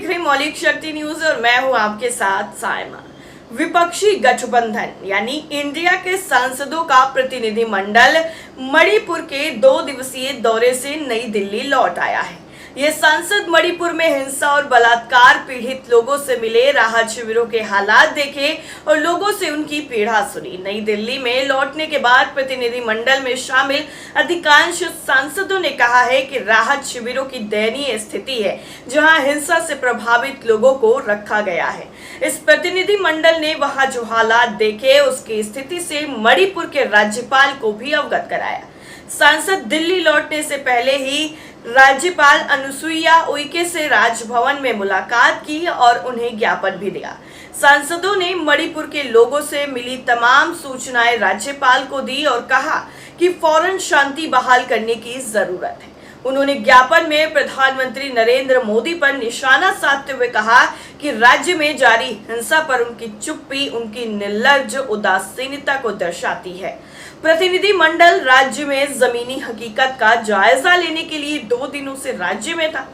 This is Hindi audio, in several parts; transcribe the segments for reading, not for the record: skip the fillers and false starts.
देख रहे मौलिक शक्ति न्यूज और मैं हूं आपके साथ सायमा। विपक्षी गठबंधन यानी इंडिया के सांसदों का प्रतिनिधिमंडल मणिपुर के 2 दिवसीय दौरे से नई दिल्ली लौट आया है। ये सांसद मणिपुर में हिंसा और बलात्कार पीड़ित लोगों से मिले, राहत शिविरों के हालात देखे और लोगों से उनकी पीड़ा सुनी। नई दिल्ली में लौटने के बाद प्रतिनिधिमंडल में शामिल अधिकांश सांसदों ने कहा है कि राहत शिविरों की दयनीय स्थिति है, जहां हिंसा से प्रभावित लोगों को रखा गया है। इस प्रतिनिधिमंडल ने वहां जो हालात देखे उसकी स्थिति से मणिपुर के राज्यपाल को भी अवगत कराया। सांसद दिल्ली लौटने से पहले ही राज्यपाल अनुसुईया उइके से राजभवन में मुलाकात की और उन्हें ज्ञापन भी दिया। सांसदों ने मणिपुर के लोगों से मिली तमाम सूचनाएं राज्यपाल को दी और कहा कि फौरन शांति बहाल करने की जरूरत है। उन्होंने ज्ञापन में प्रधानमंत्री नरेंद्र मोदी पर निशाना साधते हुए कहा कि राज्य में जारी हिंसा पर उनकी चुप्पी उनकी निर्लज्ज उदासीनता को दर्शाती है। प्रतिनिधिमंडल राज्य में जमीनी हकीकत का जायजा लेने के लिए 2 दिनों से राज्य में था।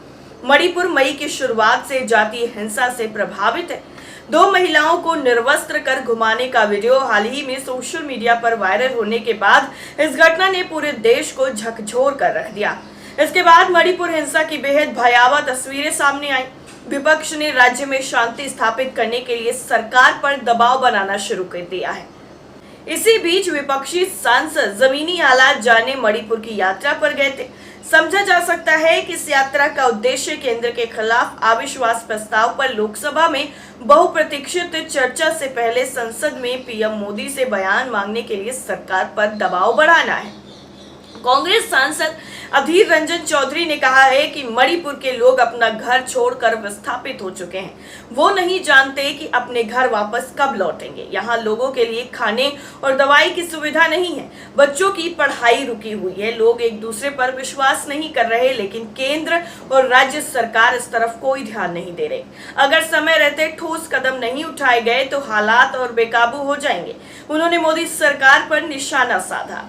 मणिपुर मई की शुरुआत से जातीय हिंसा से प्रभावित है। 2 महिलाओं को निर्वस्त्र कर घुमाने का वीडियो हाल ही में सोशल मीडिया पर वायरल होने के बाद इस घटना ने पूरे देश को झकझोर कर रख दिया। इसके बाद मणिपुर हिंसा की बेहद भयावह तस्वीरें सामने आई। विपक्ष ने राज्य में शांति स्थापित करने के लिए सरकार पर दबाव बनाना शुरू कर दिया है। इसी बीच विपक्षी सांसद जमीनी हालात जानने मणिपुर की यात्रा पर गए थे। समझा जा सकता है कि इस यात्रा का उद्देश्य केंद्र के खिलाफ अविश्वास प्रस्ताव पर लोकसभा में बहुप्रतीक्षित चर्चा से पहले संसद में पीएम मोदी से बयान मांगने के लिए सरकार पर दबाव बढ़ाना है। कांग्रेस सांसद अधीर रंजन चौधरी ने कहा है कि मणिपुर के लोग अपना घर छोड़कर विस्थापित हो चुके हैं। वो नहीं जानते कि अपने घर वापस कब लौटेंगे। यहाँ लोगों के लिए खाने और दवाई की सुविधा नहीं है। बच्चों की पढ़ाई रुकी हुई है। लोग एक दूसरे पर विश्वास नहीं कर रहे, लेकिन केंद्र और राज्य सरकार इस तरफ कोई ध्यान नहीं दे रही। अगर समय रहते ठोस कदम नहीं उठाए गए तो हालात और बेकाबू हो जाएंगे। उन्होंने मोदी सरकार पर निशाना साधा।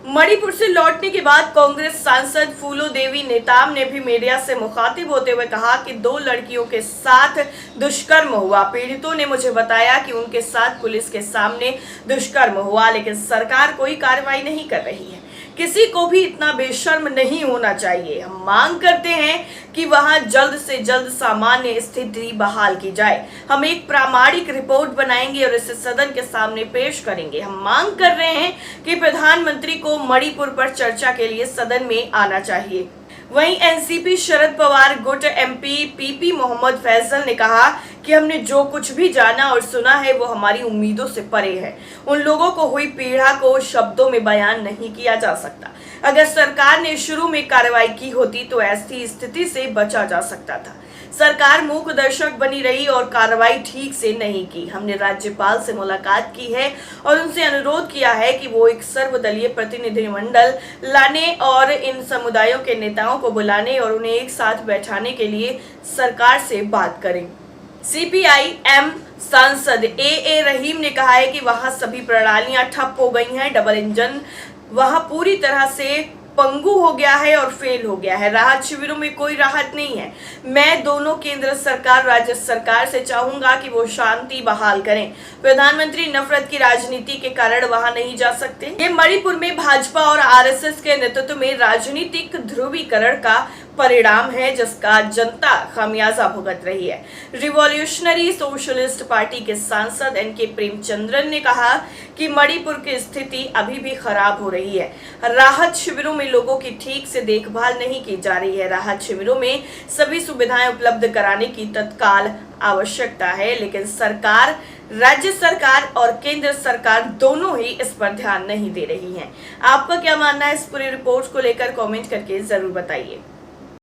मणिपुर से लौटने के बाद कांग्रेस सांसद फूलो देवी नेताम ने भी मीडिया से मुखातिब होते हुए कहा कि 2 लड़कियों के साथ दुष्कर्म हुआ। पीड़ितों ने मुझे बताया कि उनके साथ पुलिस के सामने दुष्कर्म हुआ, लेकिन सरकार कोई कार्रवाई नहीं कर रही है। किसी को भी इतना बेशर्म नहीं होना चाहिए। हम मांग करते हैं कि वहां जल्द से जल्द सामान्य स्थिति बहाल की जाए। हम एक प्रामाणिक रिपोर्ट बनाएंगे और इसे सदन के सामने पेश करेंगे। हम मांग कर रहे हैं कि प्रधानमंत्री को मणिपुर पर चर्चा के लिए सदन में आना चाहिए। वहीं एनसीपी शरद पवार गुट एमपी पीपी मोहम्मद फैसल ने कहा कि हमने जो कुछ भी जाना और सुना है वो हमारी उम्मीदों से परे है। उन लोगों को हुई पीड़ा को शब्दों में बयान नहीं किया जा सकता। अगर सरकार ने शुरू में कार्रवाई की होती तो ऐसी स्थिति से बचा जा सकता था। सरकार मूक दर्शक बनी रही और कार्रवाई ठीक से नहीं की। हमने राज्यपाल से मुलाकात की है और उनसे अनुरोध किया है कि वो एक सर्वदलीय प्रतिनिधिमंडल लाने और इन समुदायों के नेताओं को बुलाने और उन्हें एक साथ बैठाने के लिए सरकार से बात करें। सीपीआई-एम सांसद ए रहीम ने कहा है कि वहां सभी प्रणालियां ठप हो गई हैं। डबल इंजन वहां पूरी तरह से पंगु हो गया है और फेल हो गया है। राहत शिविरों में कोई राहत नहीं है। मैं दोनों केंद्र सरकार राज्य सरकार से चाहूंगा कि वो शांति बहाल करें। प्रधानमंत्री नफरत की राजनीति के कारण वहां नहीं जा सकते। ये मणिपुर में भाजपा और आरएसएस के नेतृत्व में राजनीतिक ध्रुवीकरण का परिणाम है, जिसका जनता खामियाजा भुगत रही है। रिवॉल्यूशनरी सोशलिस्ट पार्टी के सांसद एनके प्रेमचंद्रन ने कहा कि मणिपुर की स्थिति अभी भी खराब हो रही है। राहत शिविरों में लोगों की ठीक से देखभाल नहीं की जा रही है। राहत शिविरों में सभी सुविधाएं उपलब्ध कराने की तत्काल आवश्यकता है, लेकिन सरकार, राज्य सरकार और केंद्र सरकार दोनों ही इस पर ध्यान नहीं दे रही हैं। आपका क्या मानना है इस पूरी रिपोर्ट को लेकर? कमेंट करके जरूर बताइए।